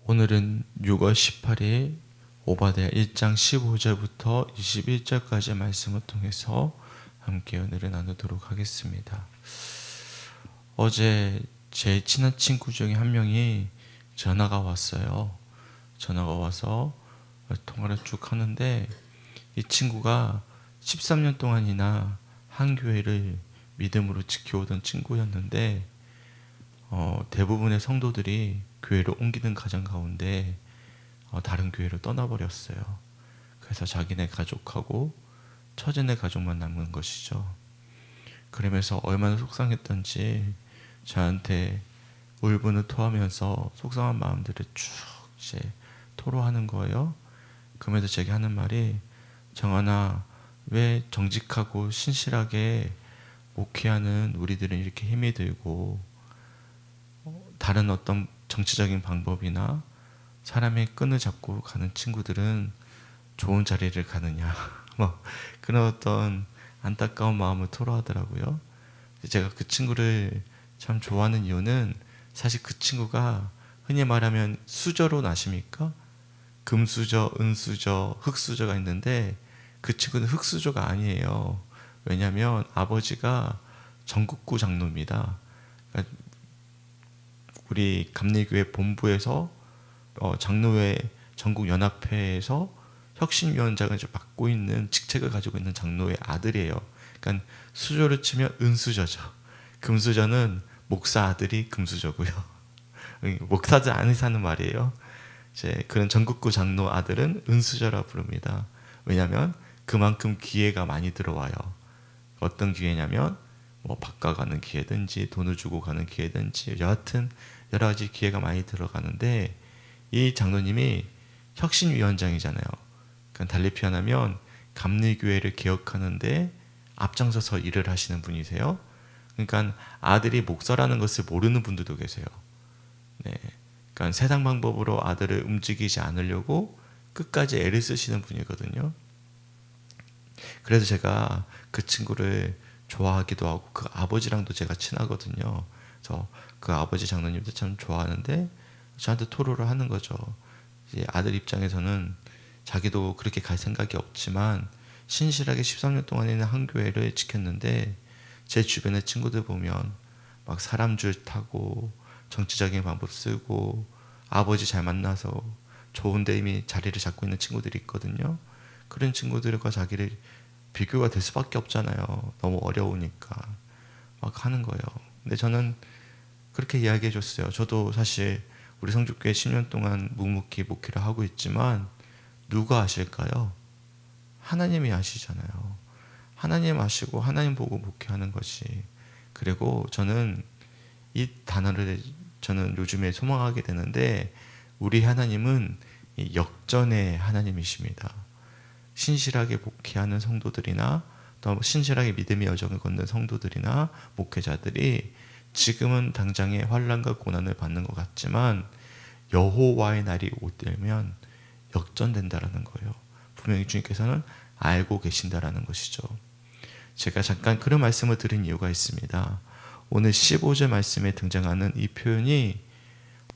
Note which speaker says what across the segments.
Speaker 1: 오늘은 6월 18일 오바댜 1장 15절부터 21절까지 말씀을 통해서 함께 은혜를 나누도록 하겠습니다. 어제 제 친한 친구 중에 한 명이 전화가 왔어요. 전화가 와서 통화를 쭉 하는데 이 친구가 13년 동안이나 한 교회를 믿음으로 지켜오던 친구였는데 대부분의 성도들이 교회를 옮기는 과정 가운데 다른 교회로 떠나버렸어요. 그래서 자기네 가족하고 처제네 가족만 남은 것이죠. 그러면서 얼마나 속상했던지 저한테 울분을 토하면서 속상한 마음들을 쭉 이제 토로하는 거예요. 그러면서 제가 하는 말이, 정환아, 왜 정직하고 신실하게 목회하는 우리들은 이렇게 힘이 들고 다른 어떤 정치적인 방법이나 사람의 끈을 잡고 가는 친구들은 좋은 자리를 가느냐 뭐 그런 어떤 안타까운 마음을 토로하더라고요. 제가 그 친구를 참 좋아하는 이유는 사실 그 친구가 흔히 말하면 수저론 아십니까? 금수저, 은수저, 흙수저가 있는데 그 친구는 흙수저가 아니에요. 왜냐하면 아버지가 전국구 장로입니다. 그러니까 우리 감리교회 본부에서 장로회 전국연합회에서 혁신위원장을 맡고 있는 직책을 가지고 있는 장로의 아들이에요. 그러니까 수저로 치면 은수저죠. 금수저는 목사 아들이 금수저고요. 목사들 안에 사는 말이에요. 이제 그런 전국구 장로 아들은 은수저라 부릅니다. 왜냐하면 그만큼 기회가 많이 들어와요. 어떤 기회냐면 뭐 바꿔가는 기회든지 돈을 주고 가는 기회든지 여하튼 여러 가지 기회가 많이 들어가는데, 이 장로님이 혁신위원장이잖아요. 그러니까 달리 표현하면 감리교회를 개혁하는데 앞장서서 일을 하시는 분이세요. 그러니까 아들이 목사라는 것을 모르는 분들도 계세요. 네. 그러니까 세상 방법으로 아들을 움직이지 않으려고 끝까지 애를 쓰시는 분이거든요. 그래서 제가 그 친구를 좋아하기도 하고 그 아버지랑도 제가 친하거든요. 그래서 그 아버지 장로님도 참 좋아하는데 저한테 토로를 하는 거죠. 이제 아들 입장에서는 자기도 그렇게 갈 생각이 없지만 신실하게 13년 동안이나 한 교회를 지켰는데 제 주변의 친구들 보면 막 사람 줄 타고 정치적인 방법 쓰고 아버지 잘 만나서 좋은 데 이미 자리를 잡고 있는 친구들이 있거든요. 그런 친구들과 자기를 비교가 될 수밖에 없잖아요. 너무 어려우니까 막 하는 거예요. 근데 저는 그렇게 이야기해 줬어요. 저도 사실 우리 성주교회 10년 동안 묵묵히 목회를 하고 있지만 누가 아실까요? 하나님이 아시잖아요. 하나님 아시고 하나님 보고 목회하는 것이. 그리고 저는 이 단어를 저는 요즘에 소망하게 되는데, 우리 하나님은 역전의 하나님이십니다. 신실하게 목회하는 성도들이나 또 신실하게 믿음의 여정을 걷는 성도들이나 목회자들이 지금은 당장의 환난과 고난을 받는 것 같지만 여호와의 날이 오되면 역전된다라는 거예요. 분명히 주님께서는 알고 계신다라는 것이죠. 제가 잠깐 그런 말씀을 드린 이유가 있습니다. 오늘 15절 말씀에 등장하는 이 표현이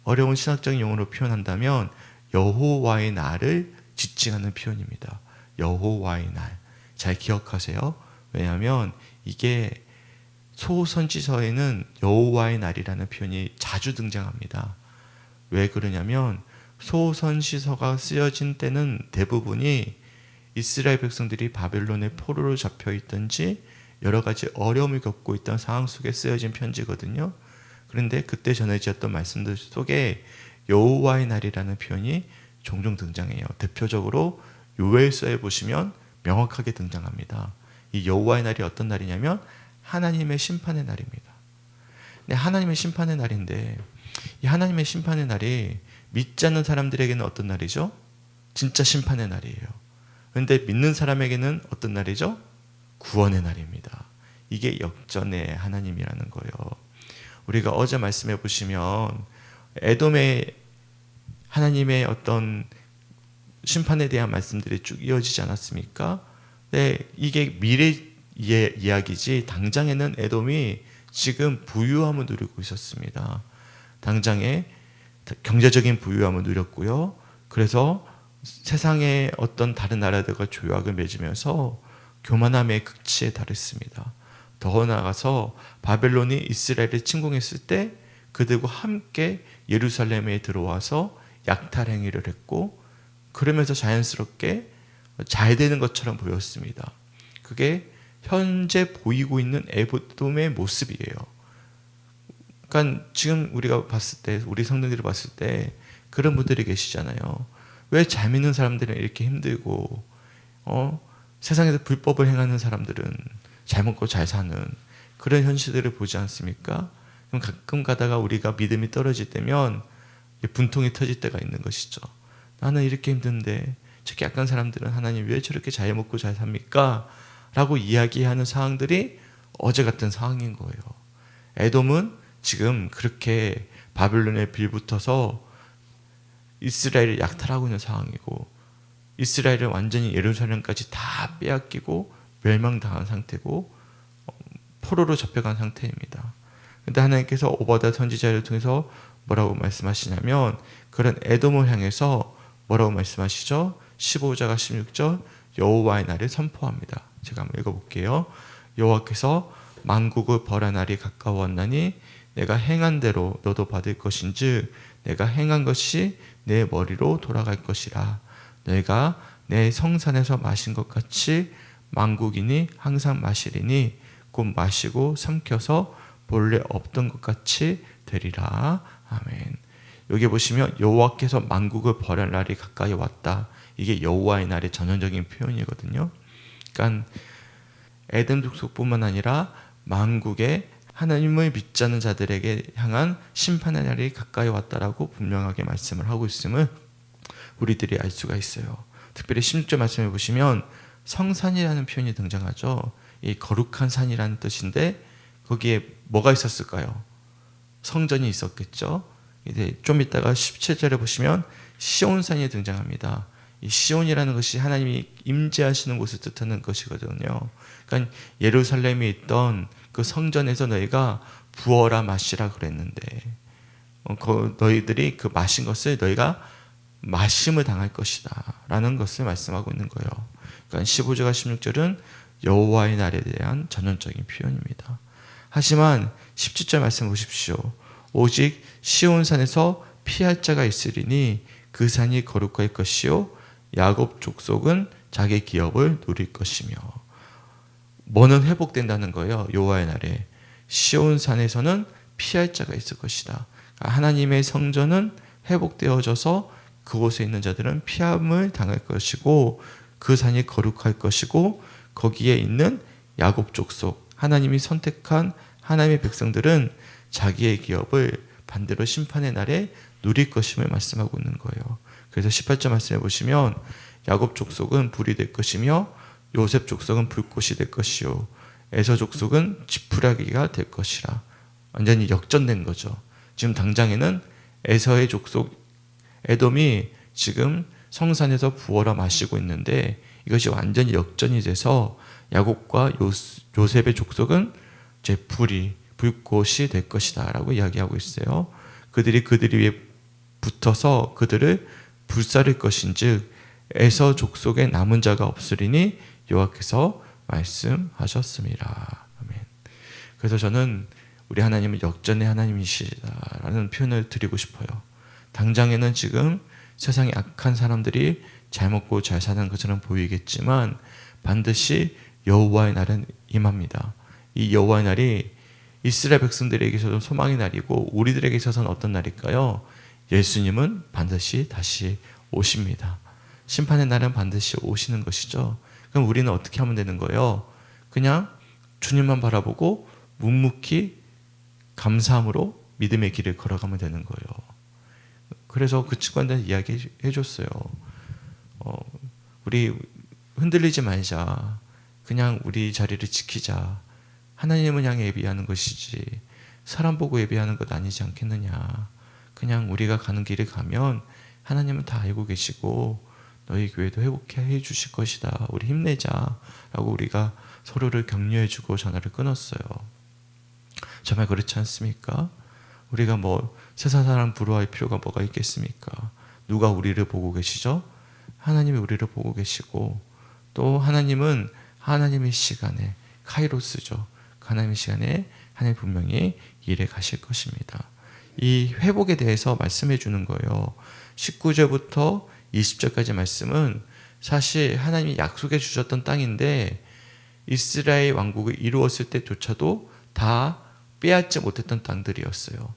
Speaker 1: 어려운 신학적인 용어로 표현한다면 여호와의 날을 지칭하는 표현입니다. 여호와의 날. 잘 기억하세요. 왜냐하면 이게 소선지서에는 여호와의 날이라는 표현이 자주 등장합니다. 왜 그러냐면 소선지서가 쓰여진 때는 대부분이 이스라엘 백성들이 바벨론의 포로로 잡혀 있든지 여러 가지 어려움을 겪고 있던 상황 속에 쓰여진 편지거든요. 그런데 그때 전해졌던 말씀들 속에 여호와의 날이라는 표현이 종종 등장해요. 대표적으로 요엘서에 보시면 명확하게 등장합니다. 이 여호와의 날이 어떤 날이냐면 하나님의 심판의 날입니다. 근데 하나님의 심판의 날인데 이 하나님의 심판의 날이 믿지 않는 사람들에게는 어떤 날이죠? 진짜 심판의 날이에요. 그런데 믿는 사람에게는 어떤 날이죠? 구원의 날입니다. 이게 역전의 하나님이라는 거예요. 우리가 어제 말씀해 보시면 에돔의 하나님의 어떤 심판에 대한 말씀들이 쭉 이어지지 않았습니까? 네, 이게 미래 이야기지 당장에는 에돔이 지금 부유함을 누리고 있었습니다. 당장에 경제적인 부유함을 누렸고요. 그래서 세상의 어떤 다른 나라들과 조약을 맺으면서 교만함의 극치에 달했습니다. 더 나아가서 바벨론이 이스라엘을 침공했을 때 그들과 함께 예루살렘에 들어와서 약탈 행위를 했고, 그러면서 자연스럽게 잘 되는 것처럼 보였습니다. 그게 현재 보이고 있는 에돔의 모습이에요. 그러니까 지금 우리가 봤을 때, 우리 성도들이 봤을 때 그런 분들이 계시잖아요. 왜 잘 믿는 사람들은 이렇게 힘들고, 세상에서 불법을 행하는 사람들은 잘 먹고 잘 사는 그런 현실들을 보지 않습니까? 그럼 가끔 가다가 우리가 믿음이 떨어질 때면 분통이 터질 때가 있는 것이죠. 나는 이렇게 힘든데 저렇게 약한 사람들은 하나님 왜 저렇게 잘 먹고 잘 삽니까? 라고 이야기하는 상황들이 어제 같은 상황인 거예요. 에돔은 지금 그렇게 바벨론에 빌붙어서 이스라엘을 약탈하고 있는 상황이고, 이스라엘을 완전히 예루살렘까지 다 빼앗기고 멸망당한 상태고 포로로 잡혀간 상태입니다. 그런데 하나님께서 오바댜 선지자를 통해서 뭐라고 말씀하시냐면, 그런 에돔을 향해서 뭐라고 말씀하시죠? 15절과 16절 여호와의 날을 선포합니다. 제가 한번 읽어볼게요. 여호와께서 만국을 벌할 날이 가까웠나니 내가 행한 대로 너도 받을 것인즉 내가 행한 것이 내 머리로 돌아갈 것이라. 너희가 내 성산에서 마신 것 같이 만국인이 항상 마시리니 곧 마시고 삼켜서 본래 없던 것 같이 되리라. 아멘. 여기 보시면 여호와께서 만국을 벌할 날이 가까이 왔다. 이게 여호와의 날의 전형적인 표현이거든요. 그러니까 에돔 족속뿐만 아니라 만국의 하나님을 믿지 않는 자들에게 향한 심판의 날이 가까이 왔다라고 분명하게 말씀을 하고 있음을 우리들이 알 수가 있어요. 특별히 16절 말씀해 보시면 성산이라는 표현이 등장하죠. 이 거룩한 산이라는 뜻인데 거기에 뭐가 있었을까요? 성전이 있었겠죠. 이제 좀 이따가 17절에 보시면 시온산이 등장합니다. 이 시온이라는 것이 하나님이 임재하시는 곳을 뜻하는 것이거든요. 그러니까 예루살렘에 있던 그 성전에서 너희가 부어라 마시라 그랬는데 너희들이 그 마신 것을 너희가 마심을 당할 것이다 라는 것을 말씀하고 있는 거예요. 그러니까 15절과 16절은 여호와의 날에 대한 전형적인 표현입니다. 하지만 17절 말씀 보십시오. 오직 시온산에서 피할 자가 있으리니 그 산이 거룩할 것이요 야곱 족속은 자기 기업을 누릴 것이며. 뭐는 회복된다는 거예요. 여호와의 날에 시온산에서는 피할 자가 있을 것이다. 하나님의 성전은 회복되어져서 그곳에 있는 자들은 피함을 당할 것이고 그 산이 거룩할 것이고 거기에 있는 야곱 족속 하나님이 선택한 하나님의 백성들은 자기의 기업을 반대로 심판의 날에 누릴 것임을 말씀하고 있는 거예요. 그래서 18절 말씀해 보시면 야곱 족속은 불이 될 것이며 요셉 족속은 불꽃이 될 것이요 에서 족속은 지푸라기가 될 것이라. 완전히 역전된 거죠. 지금 당장에는 에서의 족속 에돔이 지금 성산에서 부어라 마시고 있는데 이것이 완전히 역전이 돼서 야곱과 요셉의 족속은 이제 불꽃이 될 것이다 라고 이야기하고 있어요. 그들이 위에 붙어서 그들을 불사를 것인즉 에서 족속에 남은 자가 없으리니 여호와께서 말씀하셨습니다. 아멘. 그래서 저는 우리 하나님은 역전의 하나님이시다라는 표현을 드리고 싶어요. 당장에는 지금 세상에 악한 사람들이 잘 먹고 잘 사는 것처럼 보이겠지만 반드시 여호와의 날은 임합니다. 이 여호와의 날이 이스라엘 백성들에게 있어서는 소망의 날이고 우리들에게 있어서는 어떤 날일까요? 예수님은 반드시 다시 오십니다. 심판의 날은 반드시 오시는 것이죠. 그럼 우리는 어떻게 하면 되는 거예요? 그냥 주님만 바라보고 묵묵히 감사함으로 믿음의 길을 걸어가면 되는 거예요. 그래서 그 친구한테 이야기해 줬어요. 우리 흔들리지 말자. 그냥 우리 자리를 지키자. 하나님을 향해 예비하는 것이지 사람 보고 예비하는 것 아니지 않겠느냐. 그냥 우리가 가는 길을 가면 하나님은 다 알고 계시고 너희 교회도 회복해 주실 것이다. 우리 힘내자 라고 우리가 서로를 격려해 주고 전화를 끊었어요. 정말 그렇지 않습니까? 우리가 세상 사람 부러워할 필요가 뭐가 있겠습니까? 누가 우리를 보고 계시죠? 하나님이 우리를 보고 계시고, 또 하나님은 하나님의 시간에, 카이로스죠. 하나님의 시간에 하나님 분명히 일해 가실 것입니다. 이 회복에 대해서 말씀해 주는 거예요. 19절부터 20절까지 말씀은 사실 하나님이 약속해 주셨던 땅인데 이스라엘 왕국을 이루었을 때조차도 다 빼앗지 못했던 땅들이었어요.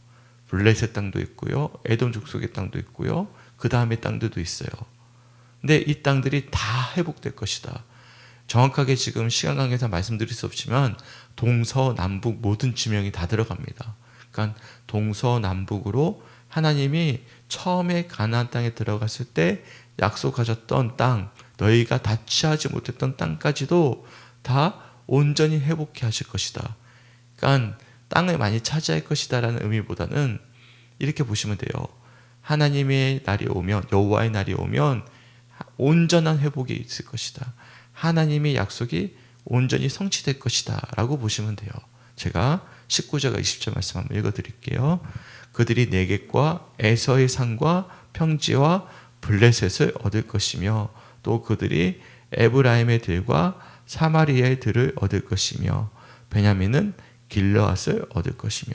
Speaker 1: 블레셋 땅도 있고요, 에돔 족속의 땅도 있고요, 그 다음에 땅들도 있어요. 근데 이 땅들이 다 회복될 것이다. 정확하게 지금 시간 관계상 말씀드릴 수 없지만 동서남북 모든 지명이 다 들어갑니다. 그러니까 동서남북으로 하나님이 처음에 가나안 땅에 들어갔을 때 약속하셨던 땅, 너희가 다 취하지 못했던 땅까지도 다 온전히 회복해 하실 것이다. 그러니까 땅을 많이 차지할 것이다 라는 의미보다는 이렇게 보시면 돼요. 하나님의 날이 오면, 여호와의 날이 오면 온전한 회복이 있을 것이다. 하나님의 약속이 온전히 성취될 것이다 라고 보시면 돼요. 제가 19절과 20절 말씀 한번 읽어드릴게요. 그들이 네겝과 에서의 산과 평지와 블레셋을 얻을 것이며 또 그들이 에브라임의 들과 사마리아의 들을 얻을 것이며 베냐민은 길르앗을 얻을 것이며,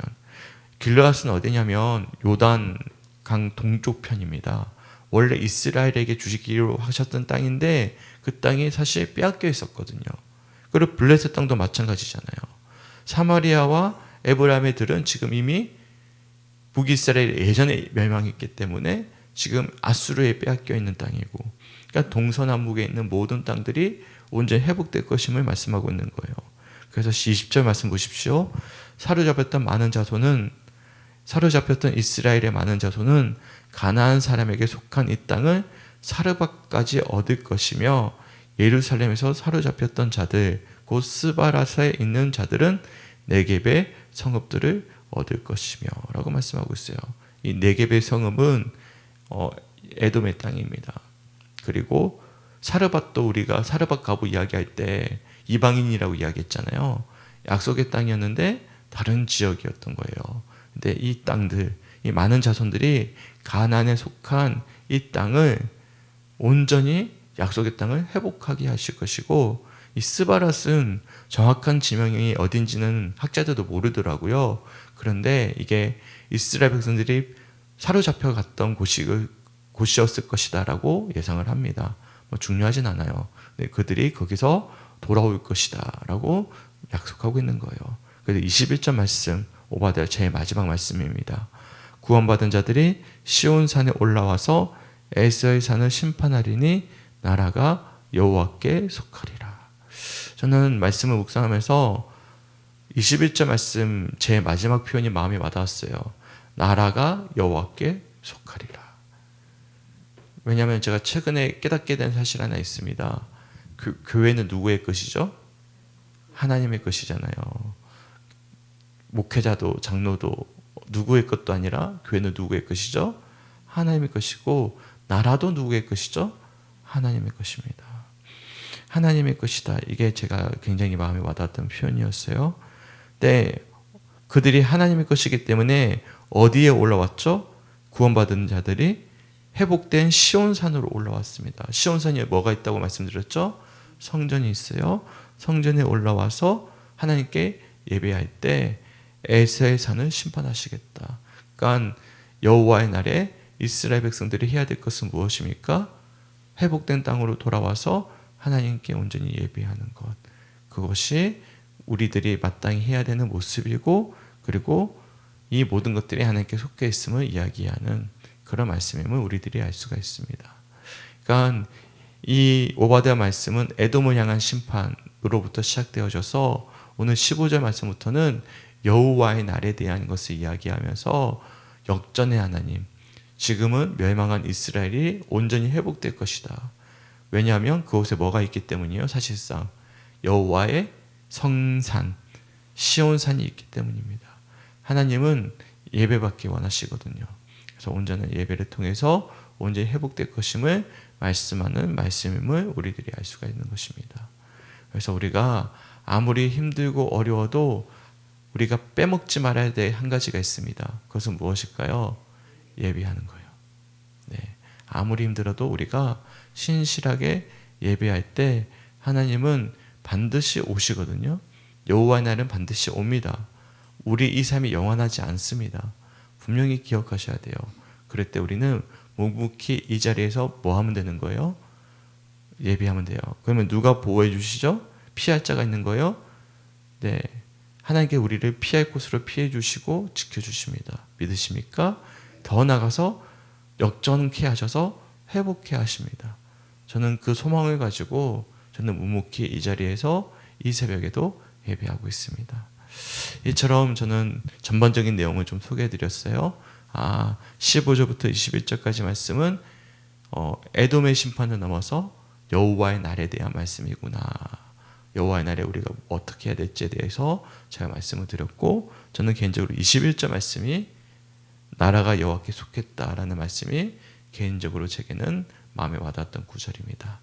Speaker 1: 길르앗은 어디냐면 요단 강 동쪽 편입니다. 원래 이스라엘에게 주시기로 하셨던 땅인데 그 땅이 사실 빼앗겨 있었거든요. 그리고 블레셋 땅도 마찬가지잖아요. 사마리아와 에브라임의 들은 지금 이미 북이스라엘 예전에 멸망했기 때문에 지금 아수르에 빼앗겨 있는 땅이고, 그러니까 동서남북에 있는 모든 땅들이 온전히 회복될 것임을 말씀하고 있는 거예요. 그래서 20절 말씀 보십시오. 사로잡혔던 이스라엘의 많은 자손은 가나안 사람에게 속한 이 땅을 사르밧까지 얻을 것이며 예루살렘에서 사로잡혔던 자들 곧 스바라사에 있는 자들은 네겝의 성읍들을 얻을 것이며 라고 말씀하고 있어요. 이 네겝의 성읍은 에돔의 땅입니다. 그리고 사르밧도 우리가 사르밧 가부 이야기할 때 이방인이라고 이야기했잖아요. 약속의 땅이었는데 다른 지역이었던 거예요. 근데 이 땅들, 이 많은 자손들이 가나안에 속한 이 땅을 온전히 약속의 땅을 회복하게 하실 것이고, 이 스바랏은 정확한 지명이 어딘지는 학자들도 모르더라고요. 그런데 이게 이스라엘 백성들이 사로잡혀 갔던 곳이었을 것이다라고 예상을 합니다. 중요하진 않아요. 그들이 거기서 돌아올 것이다라고 약속하고 있는 거예요. 그래서 21절 말씀, 오바댜 제일 마지막 말씀입니다. 구원받은 자들이 시온산에 올라와서 에서의 산을 심판하리니 나라가 여호와께 속하리라. 저는 말씀을 묵상하면서 21절 말씀 제 마지막 표현이 마음에 와닿았어요. 나라가 여호와께 속하리라. 왜냐하면 제가 최근에 깨닫게 된 사실 하나 있습니다. 교회는 누구의 것이죠? 하나님의 것이잖아요. 목회자도 장로도 누구의 것도 아니라 교회는 누구의 것이죠? 하나님의 것이고, 나라도 누구의 것이죠? 하나님의 것입니다. 하나님의 것이다. 이게 제가 굉장히 마음에 와닿았던 표현이었어요. 네, 그들이 하나님의 것이기 때문에 어디에 올라왔죠? 구원받은 자들이 회복된 시온산으로 올라왔습니다. 시온산에 뭐가 있다고 말씀드렸죠? 성전이 있어요. 성전에 올라와서 하나님께 예배할 때 에서의 산을 심판하시겠다. 그러니까 여호와의 날에 이스라엘 백성들이 해야 될 것은 무엇입니까? 회복된 땅으로 돌아와서 하나님께 온전히 예배하는 것. 그것이 우리들이 마땅히 해야 되는 모습이고, 그리고 이 모든 것들이 하나님께 속해 있음을 이야기하는 그런 말씀임을 우리들이 알 수가 있습니다. 그러니까 이 오바댜 말씀은 에돔을 향한 심판으로부터 시작되어져서 오늘 15절 말씀부터는 여호와의 날에 대한 것을 이야기하면서 역전의 하나님, 지금은 멸망한 이스라엘이 온전히 회복될 것이다. 왜냐하면 그곳에 뭐가 있기 때문이에요. 사실상 여호와의 성산 시온산이 있기 때문입니다. 하나님은 예배받기 원하시거든요. 그래서 온전한 예배를 통해서 온전히 회복될 것임을 말씀하는 말씀임을 우리들이 알 수가 있는 것입니다. 그래서 우리가 아무리 힘들고 어려워도 우리가 빼먹지 말아야 될 한 가지가 있습니다. 그것은 무엇일까요? 예배하는 거예요. 네. 아무리 힘들어도 우리가 신실하게 예배할 때 하나님은 반드시 오시거든요. 여호와의 날은 반드시 옵니다. 우리 이 삶이 영원하지 않습니다. 분명히 기억하셔야 돼요. 그럴 때 우리는 묵묵히 이 자리에서 뭐 하면 되는 거예요? 예배하면 돼요. 그러면 누가 보호해 주시죠? 피할 자가 있는 거예요? 네. 하나님께 우리를 피할 곳으로 피해 주시고 지켜 주십니다. 믿으십니까? 더 나가서 역전케 하셔서 회복케 하십니다. 저는 그 소망을 가지고 저는 묵묵히 이 자리에서 이 새벽에도 예배하고 있습니다. 이처럼 저는 전반적인 내용을 좀 소개해 드렸어요. 15절부터 21절까지 말씀은 에돔의 심판을 넘어서 여호와의 날에 대한 말씀이구나. 여호와의 날에 우리가 어떻게 해야 될지에 대해서 제가 말씀을 드렸고, 저는 개인적으로 21절 말씀이 나라가 여호와께 속했다라는 말씀이 개인적으로 제게는 마음에 와닿았던 구절입니다.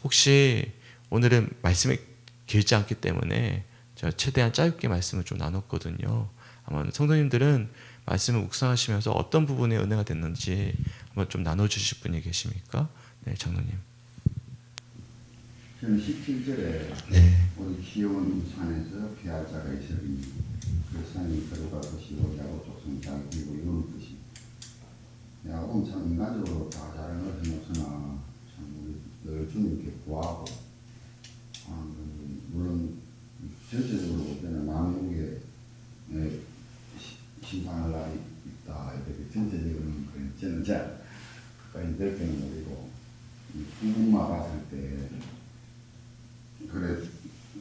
Speaker 1: 혹시 오늘은 말씀이 길지 않기 때문에 제가 최대한 짧게 말씀을 좀 나눴거든요. 아마 성도님들은 말씀을 묵상하시면서 어떤 부분에 은혜가 됐는지 한번 좀 나눠주실 분이 계십니까? 네, 장로님.
Speaker 2: 저는 17절에 우리 기온 산에서 피할 자가 있으니 그 산이 들어갈 것이요 야곱 족속 자기고 이런 뜻입니다. 야곱은 참 인간적으로 다 잘한 것은 없으나 참 늘 주님께 구하고 물론 전체적으로 볼 때는 만국에 심판할 날이 있다 이렇게 전체적으로는 저는 잘 가까이 넓게는 모르고 부분만 봤을 때 그래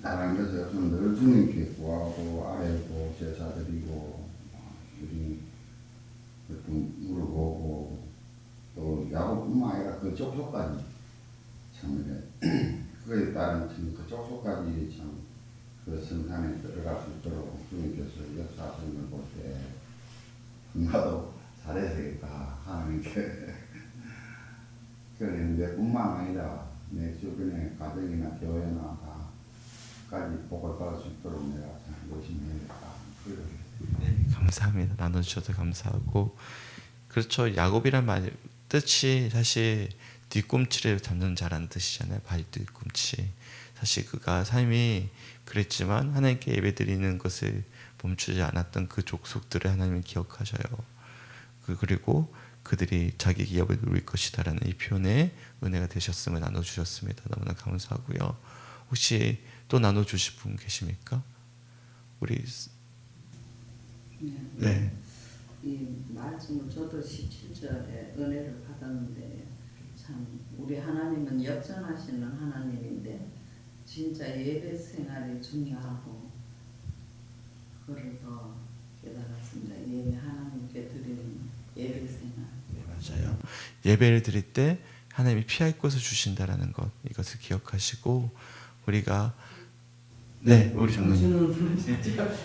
Speaker 2: 다른 것은 늘 주님께 구하고 아뢰고 제사드리고 좀 물어보고 또 야곱뿐만 아니라 그 족속까지 참 그에 따른 그 족속까지 참 그 성산에 들어갈 수 있도록 주님께서 역사하시는 걸 볼 때 나도 잘해야 되겠다 하나님께 그런데 뿐만 아니라 내 주변의 가정이나 교회나 다까지 복을 받을 수 있도록 내가 참 열심히 해야겠다.
Speaker 1: 네, 감사합니다. 나눠주셔서 감사하고, 그렇죠. 야곱이란 말 뜻이 사실 뒤꿈치를 잡는 자라는 뜻이잖아요. 발 뒤꿈치. 사실 그가 삶이 그랬지만 하나님께 예배드리는 것을 멈추지 않았던 그 족속들을 하나님은 기억하셔요. 그리고 그들이 자기 기업을 누릴 것이다라는 이 표현에 은혜가 되셨음을 나눠주셨습니다. 너무나 감사하고요. 혹시 또 나눠주실 분 계십니까? 우리 네.
Speaker 3: 이 말씀을 저도 17절에 은혜를 받았는데 참 우리 하나님은 역전하시는 하나님인데 진짜 예배 생활이 중요하고 그거를 더 깨달았습니다. 예배 하나님께 드리는 예배 생활.
Speaker 1: 네, 맞아요. 예배를 드릴 때 하나님이 피할 곳을 주신다라는 것, 이것을 기억하시고 우리가 우리 장로님.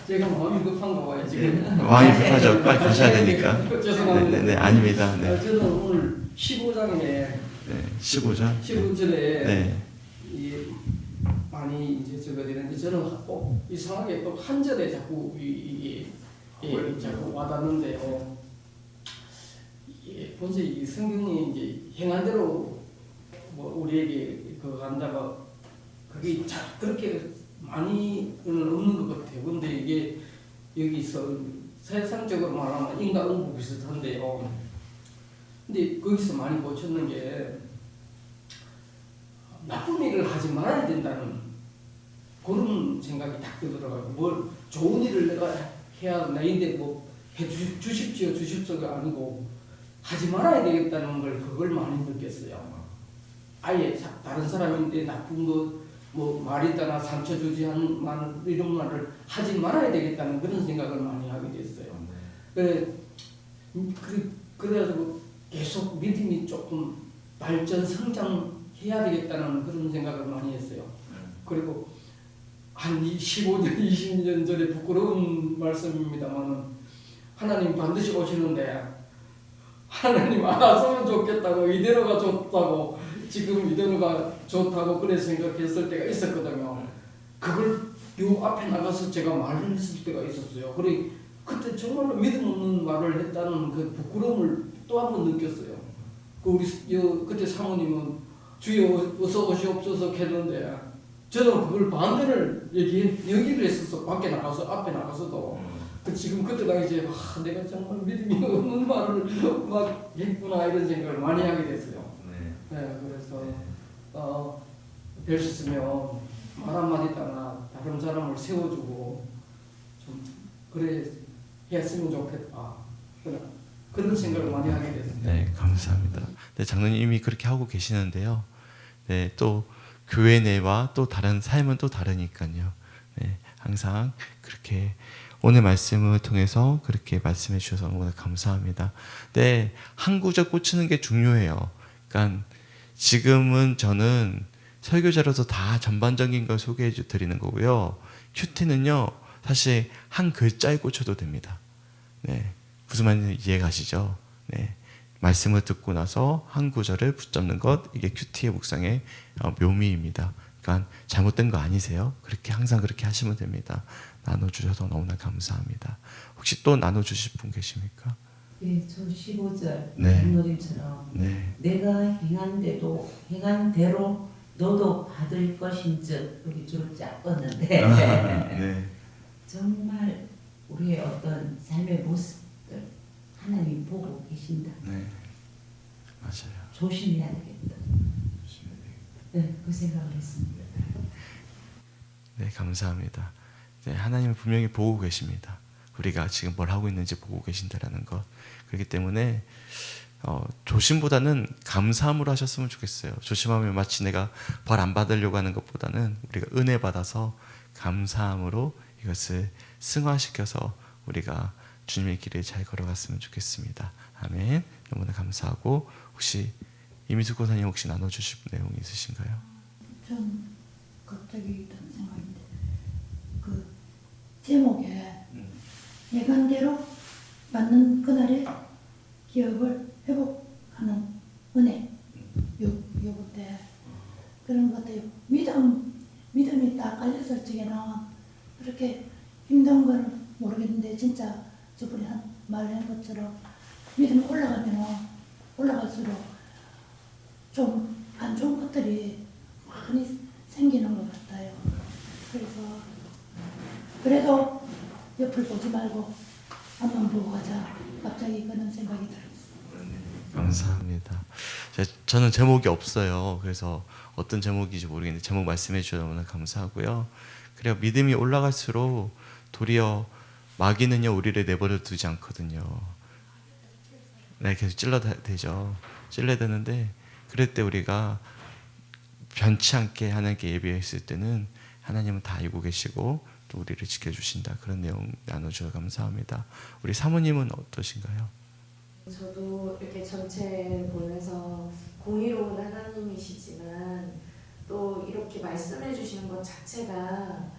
Speaker 4: 제가 마음이 급한가 봐요 지금.
Speaker 1: 마음이 급하죠. 빨리 가셔야 되니까.
Speaker 4: 죄송합니다.
Speaker 1: 네, 아닙니다. 네.
Speaker 4: 저는 오늘 15장에
Speaker 1: 15장.
Speaker 4: 15절에 이 많이 이제 저거 되는데 저는 꼭 이상하게 또 한 절에 자꾸 이게 자꾸 와닿는데요. 본래 이 성경이 이제 행한 대로 뭐 우리에게 그 간다가 그게 그렇게 많이는 없는 것 같아요. 근데 이게 여기서 세상적으로 말하면 인과응보 비슷한데요. 근데 거기서 많이 고쳤는 게 나쁜 일을 하지 말아야 된다는 그런 생각이 딱 들더라고요. 뭘 좋은 일을 내가 해야 나인데 뭐 해주십시오 주십시오가 아니고 하지 말아야 되겠다는 걸 그걸 많이 느꼈어요. 아예 다른 사람인데 나쁜 거 뭐 말이다나 상처 주지 않는 말 이런 말을 하지 말아야 되겠다는 그런 생각을 많이 하게 됐어요. 그래서 계속 믿음이 조금 발전 성장해야 되겠다는 그런 생각을 많이 했어요. 그리고 한 15년, 20년 전에 부끄러운 말씀입니다만 하나님 반드시 오시는데 하나님 알았으면 좋겠다고 이대로가 좋다고 지금 이대로가 좋다고 그래 생각했을 때가 있었거든요. 그걸 요 앞에 나가서 제가 말을 했을 때가 있었어요. 그래 그때 정말로 믿음 없는 말을 했다는 그 부끄러움을 또 한 번 느꼈어요. 그 우리 그때 사모님은 주여 어서 오시옵소서 했는데 저는 그걸 반대를 얘기를 했었어. 밖에 나가서 앞에 나가서도 지금 그때 당시에 내가 정말 믿음이 없는 말을 막 했구나 이런 생각을 많이 하게 됐어요. 네, 그래서 뵐 수 있으면 말 한마디 따나 다른 사람을 세워주고 좀 그래 했으면 좋겠다. 그런 생각을 많이 하게 됐습니다.
Speaker 1: 네, 감사합니다. 네, 장로님 이미 그렇게 하고 계시는데요. 네, 또 교회 내와 또 다른 삶은 또 다르니까요. 네, 항상 그렇게 오늘 말씀을 통해서 그렇게 말씀해 주셔서 너무나 감사합니다. 네, 한 구절 꽂히는 게 중요해요. 그러니까 지금은 저는 설교자로서 다 전반적인 걸 소개해 드리는 거고요. 큐티는요, 사실 한 글자에 꽂혀도 됩니다. 네, 무슨 말인지 이해가시죠? 네, 말씀을 듣고 나서 한 구절을 붙잡는 것, 이게 큐티의 묵상의 묘미입니다. 그러니까 잘못된 거 아니세요? 그렇게 항상 그렇게 하시면 됩니다. 나눠주셔서 너무나 감사합니다. 혹시 또 나눠주실 분 계십니까?
Speaker 5: 예, 저 15절
Speaker 1: 네.
Speaker 5: 장로님처럼
Speaker 1: 네,
Speaker 5: 내가 행한 대로 너도 받을 것인즉 여기 줄을 쫙 껐는데
Speaker 1: 네,
Speaker 5: 정말 우리의 어떤 삶의 모습들 하나님 보고 계신다.
Speaker 1: 네, 맞아요.
Speaker 5: 조심해야 되겠다. 네, 그 생각을 했습니다.
Speaker 1: 네, 감사합니다. 네, 하나님은 분명히 보고 계십니다. 우리가 지금 뭘 하고 있는지 보고 계신다라는 것. 그렇기 때문에 조심보다는 감사함으로 하셨으면 좋겠어요. 조심하면 마치 내가 벌 안 받으려고 하는 것보다는 우리가 은혜 받아서 감사함으로 이것을 승화시켜서 우리가 주님의 길에 잘 걸어갔으면 좋겠습니다. 아멘. 너무나 감사하고 혹시 이미숙 권사님 혹시 나눠주실 내용 있으신가요?
Speaker 6: 전 갑자기 든 생각인데 그 제목에 예간대로 맞는 그날의 기억을 회복하는 은혜 요때 그런 것 같아요. 믿음이 딱 깔렸을 적에는 그렇게 힘든 건 모르겠는데 진짜 저번에 말한 것처럼 믿음이 올라갈수록 좀 안 좋은 것들이 많이 생기는 것 같아요. 그래도 옆을 보지 말고 앞만 보고 가자. 갑자기 그런 생각이 들었어요.
Speaker 1: 감사합니다. 저는 제목이 없어요. 그래서 어떤 제목인지 모르겠는데 제목 말씀해 주셔서 너무나 감사하고요. 그래요. 믿음이 올라갈수록 도리어 마귀는요 우리를 내버려 두지 않거든요. 네, 계속 찔러대죠. 찔러대는데 그럴 때 우리가 변치 않게 하나님께 예배했을 때는 하나님은 다 알고 계시고 또 우리를 지켜주신다. 그런 내용 나눠주셔서 감사합니다. 우리 사모님은 어떠신가요?
Speaker 7: 저도 이렇게 전체 보면서 공의로운 하나님이시지만 또 이렇게 말씀해 주시는 것 자체가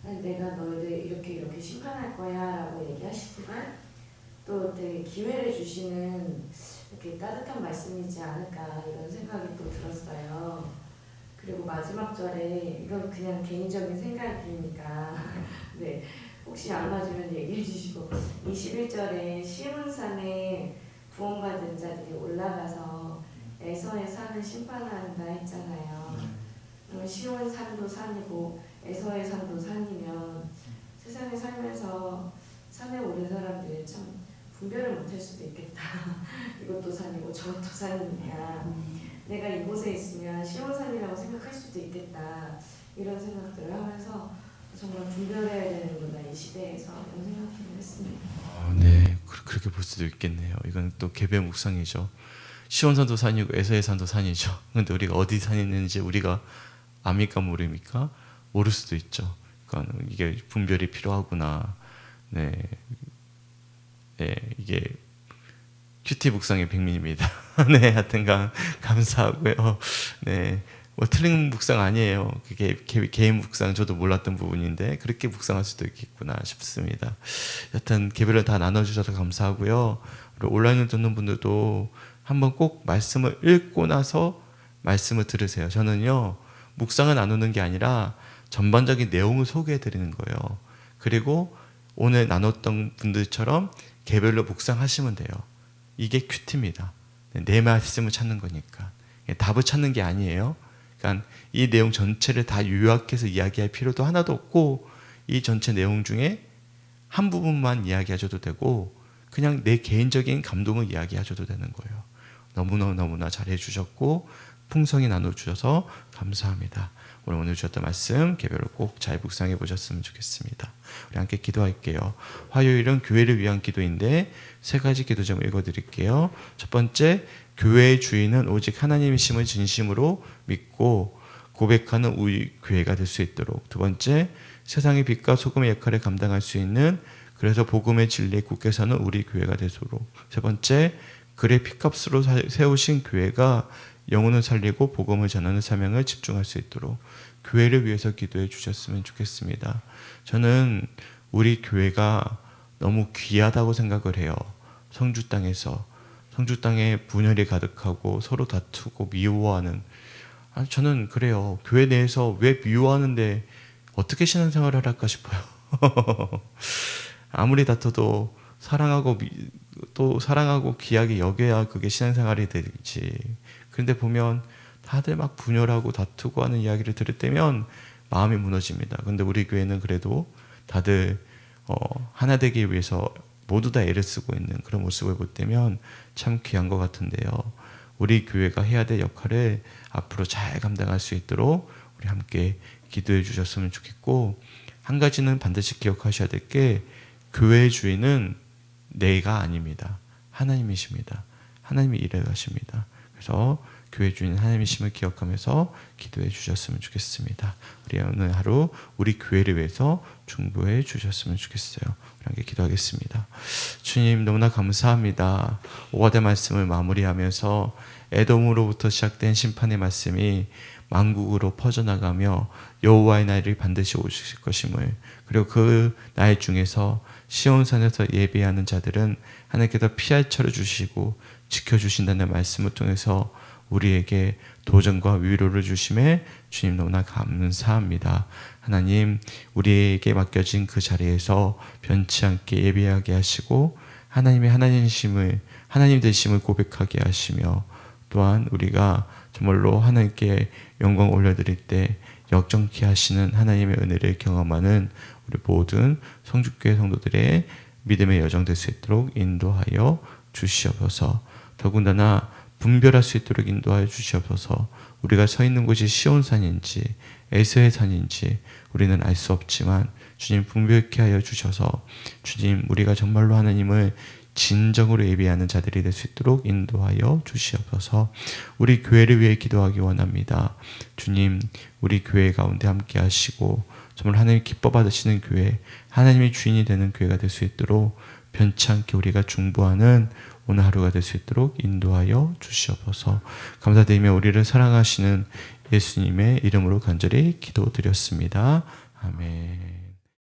Speaker 7: 내가 너희들 이렇게 심판할 거야 라고 얘기하시지만 또 되게 기회를 주시는 이렇게 따뜻한 말씀이지 않을까 이런 생각이 또 들었어요. 그리고 마지막 절에 이건 그냥 개인적인 생각이니까 네, 혹시 안 맞으면 얘기해 주시고 21절에 시온산에 구원받은 자들이 올라가서 에서의 산을 심판한다 했잖아요. 시온 산도 산이고 에서의 산도 산이면 세상에 살면서 산에 오른 사람들이 참 분별을 못할 수도 있겠다. 이것도 산이고 저것도 산이니까 내가 이곳에 있으면 시온산이라고 생각할 수도 있겠다. 이런 생각들을 하면서 정말 분별해야 되는구나 이 시대에서 이런 생각을 했습니다.
Speaker 1: 네, 그렇게 볼 수도 있겠네요. 이건 또 개별 묵상이죠. 시온산도 산이고 에서의 산도 산이죠. 근데 우리가 어디 산이 있는지 우리가 압니까 모릅니까? 모를 수도 있죠. 그러니까 이게 분별이 필요하구나. 네, 네, 이게 큐티 묵상의 백미입니다. 네, 하여튼간 감사하고요. 네, 뭐 틀린 묵상 아니에요. 그게 개인 묵상 저도 몰랐던 부분인데 그렇게 묵상할 수도 있겠구나 싶습니다. 여튼 개별로 다 나눠주셔서 감사하고요. 그리고 온라인을 듣는 분들도 한번 꼭 말씀을 읽고 나서 말씀을 들으세요. 저는요 묵상을 나누는 게 아니라 전반적인 내용을 소개해 드리는 거예요. 그리고 오늘 나눴던 분들처럼 개별로 묵상하시면 돼요. 이게 큐티입니다. 내 말씀을 찾는 거니까. 답을 찾는 게 아니에요. 그러니까 이 내용 전체를 다 요약해서 이야기할 필요도 하나도 없고, 이 전체 내용 중에 한 부분만 이야기하셔도 되고 그냥 내 개인적인 감동을 이야기하셔도 되는 거예요. 너무나 잘해 주셨고 풍성히 나눠주셔서 감사합니다. 오늘 주셨던 말씀 개별로 꼭 잘 묵상해 보셨으면 좋겠습니다. 우리 함께 기도할게요. 화요일은 교회를 위한 기도인데 3가지 기도 제목 읽어드릴게요. 첫 번째, 교회의 주인은 오직 하나님이심을 진심으로 믿고 고백하는 우리 교회가 될 수 있도록. 두 번째, 세상의 빛과 소금의 역할을 감당할 수 있는, 그래서 복음의 진리에 굳게 서는 우리 교회가 되도록. 세 번째, 그의 피값으로 세우신 교회가 영혼을 살리고 복음을 전하는 사명을 집중할 수 있도록 교회를 위해서 기도해 주셨으면 좋겠습니다. 저는 우리 교회가 너무 귀하다고 생각을 해요. 성주 땅에 분열이 가득하고 서로 다투고 미워하는, 저는 그래요. 교회 내에서 왜 미워하는데 어떻게 신앙생활을 할까 싶어요. 아무리 다퉈도 사랑하고 귀하게 여겨야 그게 신앙생활이 되지. 그런데 보면 다들 막 분열하고 다투고 하는 이야기를 들을 때면 마음이 무너집니다. 근데 우리 교회는 그래도 다들 하나 되기 위해서 모두 다 애를 쓰고 있는 그런 모습을 볼 때면 참 귀한 것 같은데요. 우리 교회가 해야 될 역할을 앞으로 잘 감당할 수 있도록 우리 함께 기도해 주셨으면 좋겠고, 한 가지는 반드시 기억하셔야 될 게, 교회의 주인은 내가 아닙니다. 하나님이십니다. 하나님이 일해가십니다. 그래서 교회 주인 하나님이심을 기억하면서 기도해 주셨으면 좋겠습니다. 우리 오늘 하루 우리 교회를 위해서 중보해 주셨으면 좋겠어요. 우리 함께 기도하겠습니다. 주님, 너무나 감사합니다. 오가대 말씀을 마무리하면서 에돔으로부터 시작된 심판의 말씀이 만국으로 퍼져나가며 여호와의 날이 반드시 오실 것임을, 그리고 그 날 중에서 시온산에서 예배하는 자들은 하나님께서 피할 철을 주시고 지켜주신다는 말씀을 통해서 우리에게 도전과 위로를 주심에 주님 너무나 감사합니다. 하나님, 우리에게 맡겨진 그 자리에서 변치 않게 예배하게 하시고 하나님의 하나님 되심을 고백하게 하시며, 또한 우리가 정말로 하나님께 영광 올려드릴 때 역정케 하시는 하나님의 은혜를 경험하는 우리 모든 성주교회 성도들의 믿음의 여정 될 수 있도록 인도하여 주시옵소서. 더군다나 분별할 수 있도록 인도하여 주시옵소서. 우리가 서 있는 곳이 시온산인지 에스의 산인지 우리는 알 수 없지만 주님 분별케 하여 주셔서 주님, 우리가 정말로 하나님을 진정으로 예배하는 자들이 될 수 있도록 인도하여 주시옵소서. 우리 교회를 위해 기도하기 원합니다. 주님, 우리 교회 가운데 함께 하시고 정말 하나님 기뻐 받으시는 교회, 하나님의 주인이 되는 교회가 될 수 있도록 변치 않게 우리가 중보하는 오늘 하루가 될 수 있도록 인도하여 주시옵소서. 감사드리며 우리를 사랑하시는 예수님의 이름으로 간절히 기도드렸습니다. 아멘.